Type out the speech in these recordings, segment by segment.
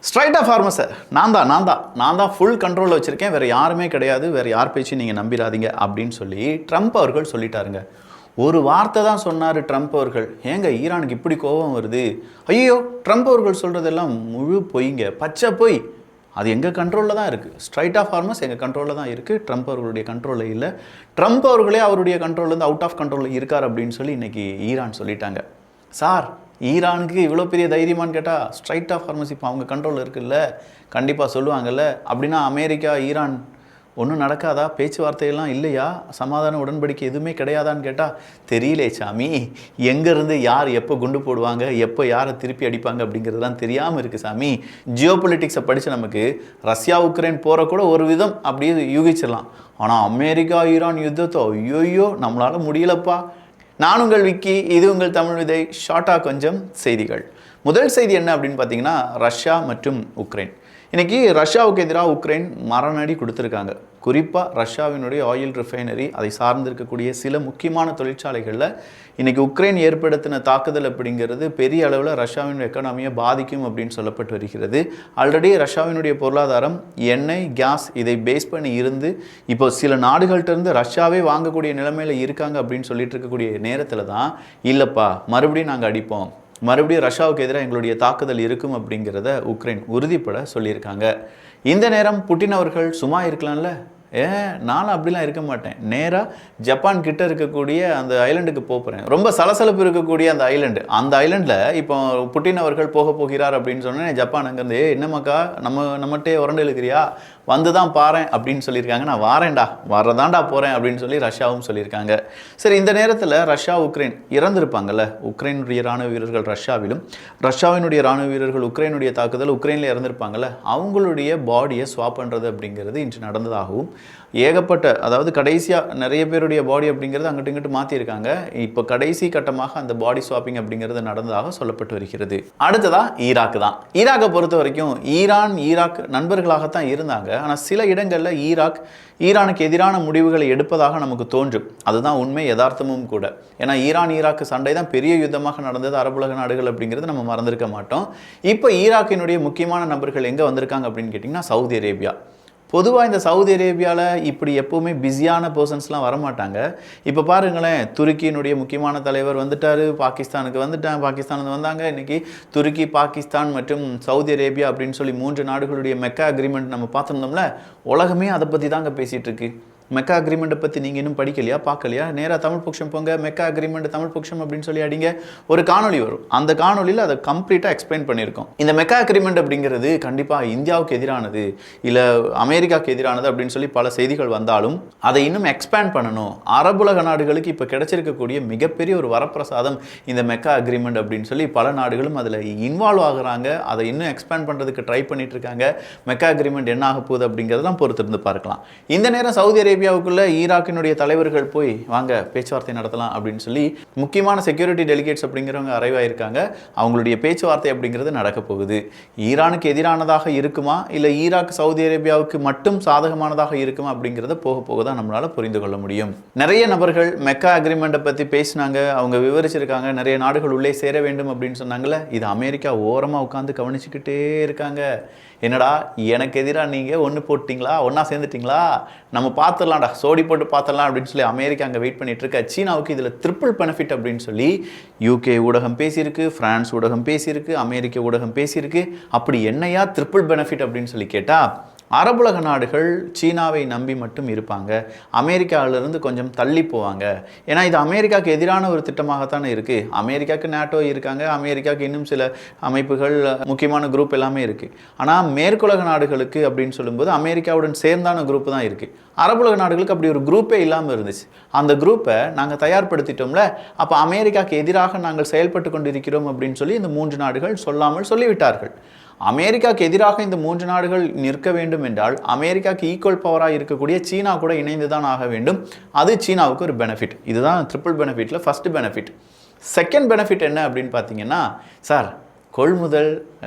ஸ்ட்ரைட்டாக ஃபார்மஸை நான் தான் ஃபுல் கண்ட்ரோலில் வச்சுருக்கேன், வேறு யாருமே கிடையாது, வேறு யார் பேச்சு நீங்கள் நம்பிடாதீங்க அப்படின்னு சொல்லி ட்ரம்ப் அவர்கள் சொல்லிட்டாருங்க. ஒரு வார்த்தை தான் சொன்னார் ட்ரம்ப் அவர்கள். ஏங்க ஈரானுக்கு இப்படி கோபம் வருது? ஐயோ, ட்ரம்ப் அவர்கள் சொல்கிறதெல்லாம் முழு பொய்ங்க, பச்சை பொய். அது எங்கள் கண்ட்ரோலில் தான் இருக்குது. ஸ்ட்ரைட்டாக ஃபார்மஸ் எங்கள் கண்ட்ரோலில் தான் இருக்குது, ட்ரம்ப் அவர்களுடைய கண்ட்ரோலில் இல்லை. ட்ரம்ப் அவர்களே அவருடைய கண்ட்ரோல்லேருந்து அவுட் ஆஃப் கண்ட்ரோலில் இருக்கார் அப்படின்னு சொல்லி இன்றைக்கி ஈரான் சொல்லிட்டாங்க. சார், ஈரானுக்கு இவ்வளோ பெரிய தைரியமானு கேட்டால் ஸ்ட்ரைட்டாக ஃபார்மஸ் இப்போ அவங்க கண்ட்ரோலில் இருக்குல்ல, கண்டிப்பாக சொல்லுவாங்கல்ல. அப்படின்னா அமெரிக்கா ஈரான் ஒன்றும் நடக்காதா? பேச்சுவார்த்தையெல்லாம் இல்லையா? சமாதான உடன்படிக்கை எதுவுமே கிடையாதான்னு கேட்டால் தெரியலே சாமி. எங்கேருந்து யார் எப்போ குண்டு போடுவாங்க, எப்போ யாரை திருப்பி அடிப்பாங்க அப்படிங்கிறதுலாம் தெரியாமல் இருக்குது சாமி. ஜியோ பொலிட்டிக்ஸை படித்து நமக்கு ரஷ்யா உக்ரைன் போகிற கூட ஒரு விதம் அப்படியே யூகிச்சிடலாம். ஆனால் அமெரிக்கா ஈரான் யுத்தத்தோ ஐயோயோ நம்மளால் முடியலப்பா. நான் உங்கள் விக்கி, இது உங்கள் தமிழ் விதை. ஷார்ட்டாக கொஞ்சம் செய்திகள். முதல் செய்தி என்ன அப்படின்னு பார்த்தீங்கன்னா, ரஷ்யா மற்றும் உக்ரைன். இன்றைக்கி ரஷ்யாவுக்கு எதிராக உக்ரைன் மரணடி கொடுத்துருக்காங்க. குறிப்பாக ரஷ்யாவினுடைய ஆயில் ரிஃபைனரி, அதை சார்ந்திருக்கக்கூடிய சில முக்கியமான தொழிற்சாலைகளில் இன்றைக்கி உக்ரைன் ஏற்படுத்தின தாக்குதல் அப்படிங்கிறது பெரிய அளவில் ரஷ்யாவினுடைய எக்கானமியை பாதிக்கும் அப்படின்னு சொல்லப்பட்டு வருகிறது. ஆல்ரெடி ரஷ்யாவினுடைய பொருளாதாரம் எண்ணெய், கேஸ் இதை பேஸ் பண்ணி இருந்து இப்போ சில நாடுகள்கிட்டருந்து ரஷ்யாவே வாங்கக்கூடிய நிலைமையில் இருக்காங்க அப்படின்னு சொல்லிட்டு இருக்கக்கூடிய நேரத்தில் தான் இல்லைப்பா மறுபடியும் நாங்கள் அடிப்போம், மறுபடியும் ரஷ்யாவுக்கு எதிராக எங்களுடைய தாக்குதல் இருக்கும் அப்படிங்கிறத உக்ரைன் உறுதிப்பட சொல்லியிருக்காங்க. இந்த நேரம் புட்டின் அவர்கள் சும்மா இருக்கலாம்ல? நானும் அப்படிலாம் இருக்க மாட்டேன், நேராக ஜப்பான் கிட்ட இருக்கக்கூடிய அந்த ஐலண்டுக்கு போகிறேன். ரொம்ப சலசலப்பு இருக்கக்கூடிய அந்த ஐலண்டில் இப்போ புட்டின் அவர்கள் போகிறார் அப்படின்னு சொன்னேன். ஜப்பான் அங்கேருந்து என்னமாக்கா நம்மகிட்டே உரண்டு இழுக்கிறியா, வந்து தான் பாறேன் அப்படின்னு சொல்லியிருக்காங்க. நான் வாரேன்டா, வரதாண்டா போகிறேன் அப்படின்னு சொல்லி ரஷ்யாவும் சொல்லியிருக்காங்க. சரி, இந்த நேரத்தில் ரஷ்யா உக்ரைன் இறந்துருப்பாங்கல்ல, உக்ரைனுடைய இராணுவ வீரர்கள் ரஷ்யாவிலும், ரஷ்யாவினுடைய இராணுவ வீரர்கள் உக்ரைனுடைய தாக்குதல் உக்ரைனில் இறந்துருப்பாங்கல்ல, அவங்களுடைய பாடியை ஸ்வாப் பண்ணுறது அப்படிங்கிறது இன்று நடந்ததாகவும், ஏகப்பட்ட அதாவது கடைசியாக நிறைய பேருடைய பாடி அப்படிங்கிறது அங்கிட்டு இங்கிட்டு மாற்றிருக்காங்க. இப்போ கடைசி கட்டமாக அந்த பாடி ஸ்வாப்பிங் அப்படிங்கிறது நடந்ததாக சொல்லப்பட்டு வருகிறது. அடுத்ததாக ஈராக் தான். ஈராக்கை பொறுத்த வரைக்கும் ஈராக் நண்பர்களாகத்தான் இருந்தாங்க. ஆனால் சில இடங்களில் ஈரானுக்கு எதிரான முடிவுகளை எடுப்பதாக நமக்கு தோன்றும். அதுதான் உண்மை, யதார்த்தமும் கூட. ஏன்னா ஈராக்கு சண்டை தான் பெரிய யுத்தமாக நடந்தது அரபுலக நாடுகள் அப்படிங்கிறது நம்ம மறந்துருக்க மாட்டோம். இப்போ ஈராக்கினுடைய முக்கியமான நபர்கள் எங்கே வந்திருக்காங்க அப்படின்னு கேட்டிங்கன்னா சவுதி அரேபியா. பொதுவாக இந்த சவுதி அரேபியாவில் இப்படி எப்போவுமே பிஸியான பர்சன்ஸ்லாம் வரமாட்டாங்க. இப்போ பாருங்களேன், துருக்கியினுடைய முக்கியமான தலைவர் வந்துட்டார், பாகிஸ்தானுக்கு வந்தாங்க. இன்றைக்கி துருக்கி, பாகிஸ்தான் மற்றும் சவுதி அரேபியா அப்படின்னு சொல்லி 3 நாடுகளுடைய மெக்கா அக்ரிமெண்ட் நம்ம பார்த்துருந்தோம்ல. உலகமே அதை பற்றி தாங்க பேசிகிட்டு இருக்கு. மெக்கா அக்ரிமெண்ட்டை பற்றி நீங்கள் இன்னும் படிக்கலையா, பார்க்கலையா? நேராக தமிழ் பொக்ஷம் போங்க, மெக்கா அக்ரிமெண்ட் தமிழ் பொக்ஷம் அப்படின்னு சொல்லி அடிங்க, ஒரு காணொலி வரும். அந்த காணொலியில் அதை கம்ப்ளீட்டாக எக்ஸ்பிளைன் பண்ணியிருக்கோம். இந்த மெக்கா அக்ரிமெண்ட் அப்படிங்கிறது கண்டிப்பாக இந்தியாவுக்கு எதிரானது, இல்லை அமெரிக்காவுக்கு எதிரானது அப்படின்னு சொல்லி பல செய்திகள் வந்தாலும் அதை இன்னும் எக்ஸ்பேண்ட் பண்ணணும். அரபுலக நாடுகளுக்கு இப்போ கிடைச்சிருக்கக்கூடிய மிகப்பெரிய ஒரு வரப்பிரசாதம் இந்த மெக்கா அக்ரிமெண்ட் அப்படின்னு சொல்லி பல நாடுகளும் அதில் இன்வால்வ் ஆகுறாங்க. அதை இன்னும் எக்ஸ்பேண்ட் பண்ணுறதுக்கு ட்ரை பண்ணிட்டு இருக்காங்க. மெக்கா அக்ரிமெண்ட் என்ன ஆக போகுது அப்படிங்கிறதெல்லாம் பொறுத்திருந்து பார்க்கலாம். இந்த நேரம் சவுதி அரேபியாவுக்குள்ள ஈராக்கினுடைய தலைவர்கள் போய் வாங்க பேச்சுவார்த்தை நடத்தலாம் அப்படின்னு சொல்லி முக்கியமான செக்யூரிட்டி டெலிகேட்ஸ் அப்படிங்கிறவங்க அரைவாயிருக்காங்க. அவங்களுடைய பேச்சுவார்த்தை அப்படிங்கிறது நடக்க போகுது. ஈரானுக்கு எதிரானதாக இருக்குமா, இல்லை ஈராக் சவுதி அரேபியாவுக்கு மட்டும் சாதகமானதாக இருக்குமா அப்படிங்கிறத போக தான் நம்மளால புரிந்து கொள்ள முடியும். நிறைய நபர்கள் மெக்கா அக்ரிமெண்ட்டை பற்றி பேசினாங்க, அவங்க விவரிச்சிருக்காங்க. நிறைய நாடுகள் உள்ளே சேர வேண்டும் அப்படின்னு சொன்னாங்கல்ல. இது அமெரிக்கா ஓரமாக உட்காந்து கவனிச்சுக்கிட்டே இருக்காங்க. என்னடா எனக்கு எதிராக நீங்கள் ஒன்று போட்டிங்களா, ஒன்றா சேர்ந்துட்டிங்களா, நம்ம பார்த்துடலாம்டா, சோடி போட்டு பார்த்துடலாம் அப்படின்னு சொல்லி அமெரிக்கா அங்கே வெயிட் பண்ணிட்டு இருக்க. சீனாவுக்கு இதில் ட்ரிபிள் பெனிஃபிட் அப்படின்னு சொல்லி யூகே ஊடகம் பேசியிருக்கு, ஃப்ரான்ஸ் ஊடகம் பேசியிருக்கு, அமெரிக்க ஊடகம் பேசியிருக்கு. அப்படி என்னையா ட்ரிபிள் பெனிஃபிட் அப்படின்னு சொல்லி கேட்டால், அரபுலக நாடுகள் சீனாவை நம்பி மட்டும் இருப்பாங்க, அமெரிக்காவிலிருந்து கொஞ்சம் தள்ளி போவாங்க. ஏன்னா இது அமெரிக்காவுக்கு எதிரான ஒரு திட்டமாகத்தானே இருக்குது. அமெரிக்காவுக்கு நேட்டோ இருக்காங்க, அமெரிக்காவுக்கு இன்னும் சில அமைப்புகள், முக்கியமான குரூப் எல்லாமே இருக்குது. ஆனால் மேற்குலக நாடுகளுக்கு அப்படின்னு சொல்லும்போது அமெரிக்காவுடன் சேர்ந்தான குரூப் தான் இருக்குது. அரபுலக நாடுகளுக்கு அப்படி ஒரு குரூப்பே இல்லாமல் இருந்துச்சு. அந்த குரூப்பை நாங்கள் தயார்படுத்திட்டோம்ல, அப்போ அமெரிக்காவுக்கு எதிராக நாங்கள் செயல்பட்டு கொண்டிருக்கிறோம் அப்படின்னு சொல்லி இந்த 3 நாடுகள் சொல்லாமல் சொல்லிவிட்டார்கள். அமெரிக்காவுக்கு எதிராக இந்த 3 நாடுகள் நிற்க வேண்டும் என்றால் அமெரிக்காவுக்கு ஈக்குவல் பவராக இருக்கக்கூடிய சீனா கூட இணைந்து தான் ஆக வேண்டும். அது சீனாவுக்கு ஒரு பெனிஃபிட். இதுதான் ட்ரிபிள் பெனிஃபிட்டில் ஃபஸ்ட்டு பெனிஃபிட். செகண்ட் பெனிஃபிட் என்ன அப்படின்னு பார்த்தீங்கன்னா, சார் கொள்முதல்,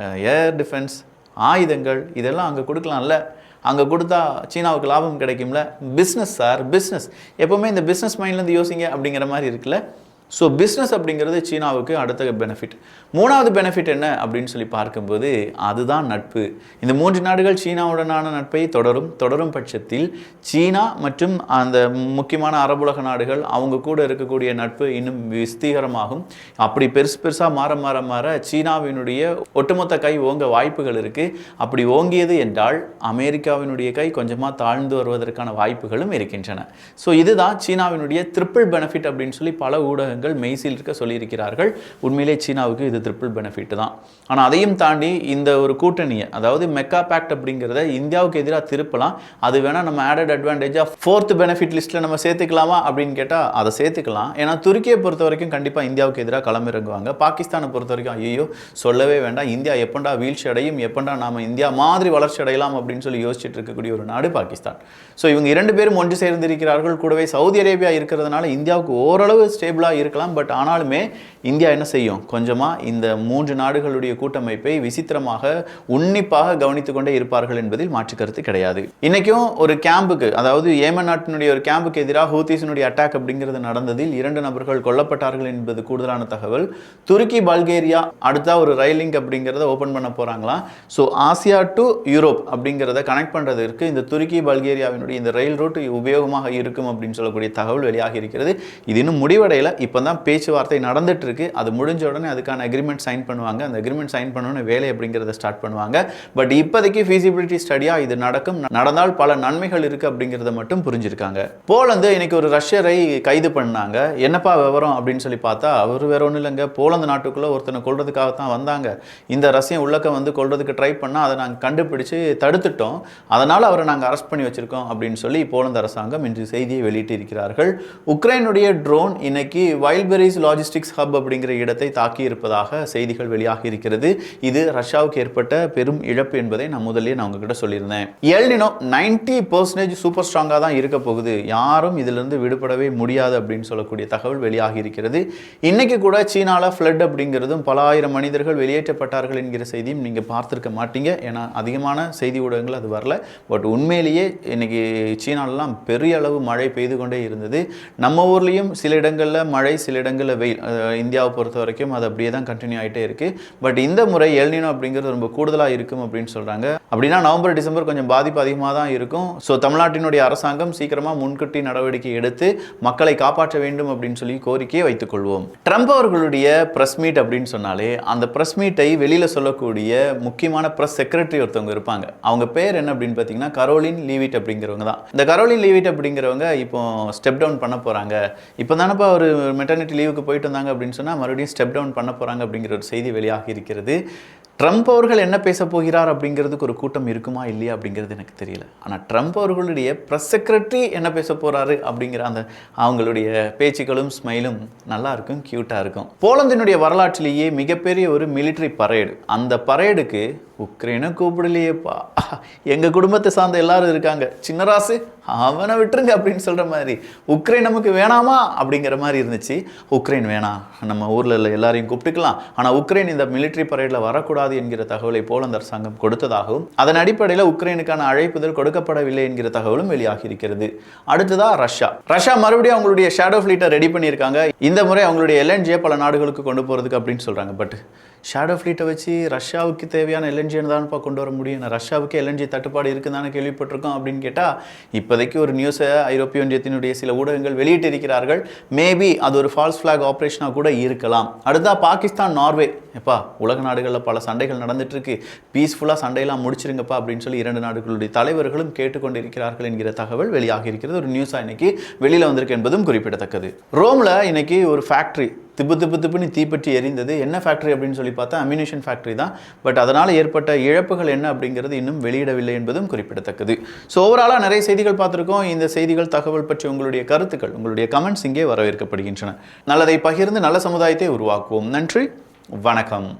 ஏர் டிஃபென்ஸ், ஆயுதங்கள் இதெல்லாம் அங்கே கொடுக்கலாம்ல, அங்கே கொடுத்தா சீனாவுக்கு லாபம் கிடைக்கும்ல. பிஸ்னஸ் சார், பிஸ்னஸ் எப்போவுமே இந்த பிஸ்னஸ் மைண்ட்லேருந்து யோசிங்க அப்படிங்கிற மாதிரி இருக்குல்ல. ஸோ பிஸ்னஸ் அப்படிங்கிறது சீனாவுக்கு அடுத்த பெனிஃபிட். மூணாவது பெனிஃபிட் என்ன அப்படின்னு சொல்லி பார்க்கும்போது அதுதான் நட்பு. இந்த 3 நாடுகள் சீனாவுடனான நட்பை தொடரும் பட்சத்தில் சீனா மற்றும் அந்த முக்கியமான அரபுலக நாடுகள் அவங்க கூட இருக்கக்கூடிய நட்பு இன்னும் விஸ்தீகரமாகும். அப்படி பெருசாக மாற சீனாவினுடைய ஒட்டுமொத்த கை ஓங்க வாய்ப்புகள் இருக்குது. அப்படி ஓங்கியது என்றால் அமெரிக்காவினுடைய கை கொஞ்சமாக தாழ்ந்து வருவதற்கான வாய்ப்புகளும் இருக்கின்றன. ஸோ இதுதான் சீனாவினுடைய ட்ரிபிள் பெனிஃபிட் அப்படின்னு சொல்லி பல ஊடகங்கள் மெய்சில் இருக்க சொல்லியிருக்கிறார்கள். உண்மையிலே சீனாவுக்கு இது ட்ரிபிள் பெனிஃபிட் தான். ஆனால் அதையும் தாண்டி இந்த ஒரு கூட்டணியை, அதாவது மெக்கா பேக்ட் அப்படிங்கிறத இந்தியாவுக்கு எதிராக திருப்பலாம். அது வேணால் நம்ம ஆடட் அட்வான்டேஜாக 4th பெனிஃபிட் லிஸ்ட்டில் நம்ம சேர்த்துக்கலாமா அப்படின்னு கேட்டால் அதை சேர்த்துக்கலாம். ஏன்னா துருக்கியை பொறுத்த வரைக்கும் கண்டிப்பாக இந்தியாவுக்கு எதிராக களமிறங்குவாங்க. பாகிஸ்தானை பொறுத்த வரைக்கும் ஐயோ சொல்லவே வேண்டாம், இந்தியா எப்பண்டா வீழ்ச்சி அடையும், எப்பண்டா நாம இந்தியா மாதிரி வளர்ச்சி அடையலாம் அப்படின்னு சொல்லி யோசிச்சுட்டு இருக்கக்கூடிய ஒரு நாடு பாகிஸ்தான். ஸோ இவங்க 2 பேரும் ஒன்று சேர்ந்திருக்கிறார்கள். கூடவே சவுதி அரேபியா இருக்கிறதுனால இந்தியாவுக்கு ஓரளவு ஸ்டேபிளாக இருக்கலாம். பட் ஆனாலுமே இந்தியா என்ன செய்யும், கொஞ்சமாக இந்த 3 நாடுகளுடைய கூட்டமைப்பை விசித்திரமாக உன்னிப்பாக கவனித்துக் கொண்டே இருப்பார்கள் என்பதில் மாற்று கருத்து கிடையாது. இன்னைக்கும் ஒரு கேம்புக்கு, அதாவது ஏமன் நாட்டினுடைய ஒரு கேம்புக்கு எதிராக ஹூத்திஸினுடைய அட்டாக் அப்படிங்கிறது நடந்ததில் 2 நபர்கள் கொல்லப்பட்டார்கள் என்பது கூடுதலான தகவல். துருக்கி பல்கேரியா அடுத்த ஒரு ரயில் லிங்க் அப்படிங்கிறத ஓப்பன் பண்ண போறாங்களாம். ஸோ ஆசியா டு யூரோப் அப்படிங்கிறத கனெக்ட் பண்ணுறதுக்கு இந்த துருக்கி பல்கேரியாவினுடைய இந்த ரயில் ரூட் உபயோகமாக இருக்கும் அப்படின்னு சொல்லக்கூடிய தகவல் வெளியாகி இருக்கிறது. இது இன்னும் முடிவடையல, இப்போ தான் பேச்சுவார்த்தை நடந்துட்டு இருக்கு. அது முடிஞ்ச உடனே அதுக்கான அக்ரிமெண்ட் சைன் பண்ணுவாங்க. அந்த அக்ரிமெண்ட் சைன் பண்ணோன்னு வேலை அப்படிங்கிறத ஸ்டார்ட் பண்ணுவாங்க. பட் இப்போதைக்கு ஃபீசிபிலிட்டி ஸ்டடியா இது நடந்தால் பல நன்மைகள் இருக்கு அப்படிங்கிறத மட்டும் புரிஞ்சிருக்காங்க. போலந்து இன்னைக்கு ஒரு ரஷ்யரை கைது பண்ணாங்க. என்னப்பா விவரம் அப்படின்னு சொல்லி பார்த்தா அவர் வேற ஒன்றும் இல்லைங்க, போலந்து நாட்டுக்குள்ள ஒருத்தனை கொள்றதுக்காகத்தான் வந்தாங்க. இந்த ரஷ்யன் உள்ளக்க வந்து கொள்றதுக்கு ட்ரை பண்ணால் அதை நாங்கள் கண்டுபிடிச்சு தடுத்துட்டோம், அதனால் அவரை நாங்கள் அரெஸ்ட் பண்ணி வச்சிருக்கோம் அப்படின்னு சொல்லி போலந்து அரசாங்கம் இன்று செய்தியை வெளியிட்டு இருக்கிறார்கள். உக்ரைனுடைய ட்ரோன் இன்னைக்கு வைல்ட்பெரிஸ் லாஜிஸ்டிக்ஸ் ஹப் அப்படிங்கிற இடத்தை தாக்கி இருப்பதாக செய்திகள் வெளியாகி இருக்கிறது. இது ரஷ்யாவுக்கு ஏற்பட்ட பெரும் இழப்பு என்பதை நான் முதல்ல உங்ககிட்ட சொல்லியிருந்தேன். எல்னினோ 90% சூப்பர் ஸ்ட்ராங்காக தான் இருக்க போகுது, யாரும் இதிலிருந்து விடுபடவே முடியாது அப்படின்னு சொல்லக்கூடிய தகவல் வெளியாகி இருக்கிறது. இன்னைக்கு கூட சீனால ஃப்ளட் அப்படிங்கிறதும் பல ஆயிரம் மனிதர்கள் வெளியேற்றப்பட்டார்கள் என்கிற செய்தியும் நீங்கள் பார்த்துருக்க மாட்டீங்க. ஏன்னா அதிகமான செய்தி ஊடகங்கள் அது வரல. பட் உண்மையிலேயே இன்னைக்கு சீனாலெலாம் பெரிய அளவு மழை பெய்து கொண்டே இருந்தது. நம்ம ஊர்லேயும் சில இடங்களில் மழை, சில இடங்களில் வெயில். இந்தியாவை பொறுத்த வரைக்கும் அது அப்படியே தான் கண்டினியூ ஆகிட்டே இருக்குது. பட் இந்த முறை எல்னினோ அப்படிங்கிறது ரொம்ப கூடுதலாக இருக்கும் அப்படின்னு சொல்கிறாங்க. அப்படின்னா நவம்பர் டிசம்பர் கொஞ்சம் பாதிப்பு அதிகமாக தான் இருக்கும். ஸோ தமிழ்நாட்டினுடைய அரசாங்கம் சீக்கிரமாக முன்கூட்டி நடவடிக்கை எடுத்து மக்களை காப்பாற்ற வேண்டும் அப்படின்னு சொல்லி கோரிக்கையை வைத்துக் கொள்வோம். ட்ரம்ப் அவர்களுடைய ப்ரெஸ் மீட் அப்படின்னு சொன்னாலே அந்த ப்ரெஸ் மீட்டை வெளியில் சொல்லக்கூடிய முக்கியமான ப்ரெஸ் செக்ரட்டரி ஒருத்தவங்க இருப்பாங்க. அவங்க பேர் என்ன அப்படின்னு பார்த்தீங்கன்னா கரோலின் லீவிட் அப்படிங்கிறவங்க தான். இந்த கரோலின் லீவிட் அப்படிங்கிறவங்க இப்போ ஸ்டெப் டவுன் பண்ண போகிறாங்க. இப்போ தானப்பா ஒரு மெட்டர்னிட்டி லீவுக்கு போயிட்டு வந்தாங்க அப்படின்னு சொன்னால் மறுபடியும் ஸ்டெப் டவுன் பண்ண போகிறாங்க அப்படிங்கிற ஒரு செய்தி வெளியாகி இருக்கிறது. ட்ரம்ப் அவர்கள் என்ன பேச போகிறார் அப்படிங்கிறதுக்கு ஒரு கூட்டம் இருக்குமா இல்லையா அப்படிங்கிறது எனக்கு தெரியல. ஆனால் ட்ரம்ப் அவர்களுடைய ப்ரெஸ் செக்ரட்டரி என்ன பேச போகிறாரு அப்படிங்கிற அந்த அவங்களுடைய பேச்சுக்களும் ஸ்மைலும் நல்லா இருக்கும், க்யூட்டாக இருக்கும். போலந்தினுடைய வரலாற்றிலேயே மிகப்பெரிய ஒரு மிலிட்ரி பரேடு. அந்த பரேடுக்கு உக்ரைனை கூப்பிடலையேப்பா, எங்கள் குடும்பத்தை சார்ந்த எல்லாரும் இருக்காங்க, சின்னராசு அவனை விட்டுருங்க அப்படின்னு சொல்கிற மாதிரி. உக்ரைன் நமக்கு வேணாமா அப்படிங்கிற மாதிரி இருந்துச்சு. உக்ரைன் வேணாம், நம்ம ஊரில் இல்லை எல்லாரையும் கூப்பிட்டுக்கலாம், ஆனால் உக்ரைன் இந்த மிலிட்ரி பரேடில் வரக்கூடாது என்கிற தகவலை போலந்து அரசாங்கம் கொடுத்ததாகவும் அதன் அடிப்படையில் உக்ரைனுக்கான அழைப்புதல் கொடுக்கப்படவில்லை என்கிற தகவலும் வெளியாகி இருக்கிறது. அடுத்ததாக ரஷ்யா மறுபடியும் அவங்களுடைய ஷேடோ ஃப்ளீட்டை ரெடி பண்ணியிருக்காங்க. இந்த முறை அவங்களுடைய எல்என்ஜியை பல நாடுகளுக்கு கொண்டு போகிறதுக்கு அப்படின்னு சொல்கிறாங்க. பட் ஷேடோ ஃப்ளீட்டை வச்சு ரஷ்யாவுக்கு தேவையான எல்என்ஜியை தான்ப்பா கொண்டு வர முடியும். ரஷ்யாவுக்கு எல்என்ஜி தட்டுப்பாடு இருக்குதானே கேள்விப்பட்டிருக்கோம் அப்படின்னு கேட்டால் இப்போதைக்கு ஒரு நியூஸை ஐரோப்பிய ஒன்றியத்தினுடைய சில ஊடகங்கள் வெளியிட்டு இருக்கிறார்கள். மேபி அது ஒரு ஃபால்ஸ் ஃபிளாக் ஆப்ரேஷனாக கூட இருக்கலாம். அடுத்தா பாகிஸ்தான், நார்வே. எப்பா உலக நாடுகளில் பல சண்டைகள் நடந்துட்டு இருக்கு, பீஸ்ஃபுல்லாக சண்டையெல்லாம் முடிச்சிருங்கப்பா அப்படின்னு சொல்லி 2 நாடுகளுடைய தலைவர்களும் கேட்டுக்கொண்டிருக்கிறார்கள் என்கிற தகவல் வெளியாகி இருக்கிறது. ஒரு நியூஸாக இன்னைக்கு வெளியில் வந்திருக்கு என்பதும் குறிப்பிடத்தக்கது. ரோமில் இன்னைக்கு ஒரு ஃபேக்ட்ரி திப்புன்னு தீப்பற்றி எரிந்தது. என்ன ஃபேக்ட்ரி அப்படின்னு சொல்லி பார்த்தா அம்யூனிஷன் ஃபேக்ட்ரி தான். பட் அதனால் ஏற்பட்ட இழப்புகள் என்ன அப்படிங்கிறது இன்னும் வெளியிடவில்லை என்பதும் குறிப்பிடத்தக்கது. ஸோ ஓவராலாக நிறைய செய்திகள் பார்த்துருக்கோம். இந்த செய்திகள், தகவல் பற்றி உங்களுடைய கருத்துக்கள், உங்களுடைய கமெண்ட்ஸ் இங்கே வரவேற்கப்படுகின்றன. நல்லதை பகிர்ந்து நல்ல சமுதாயத்தை உருவாக்குவோம். நன்றி, வணக்கம்.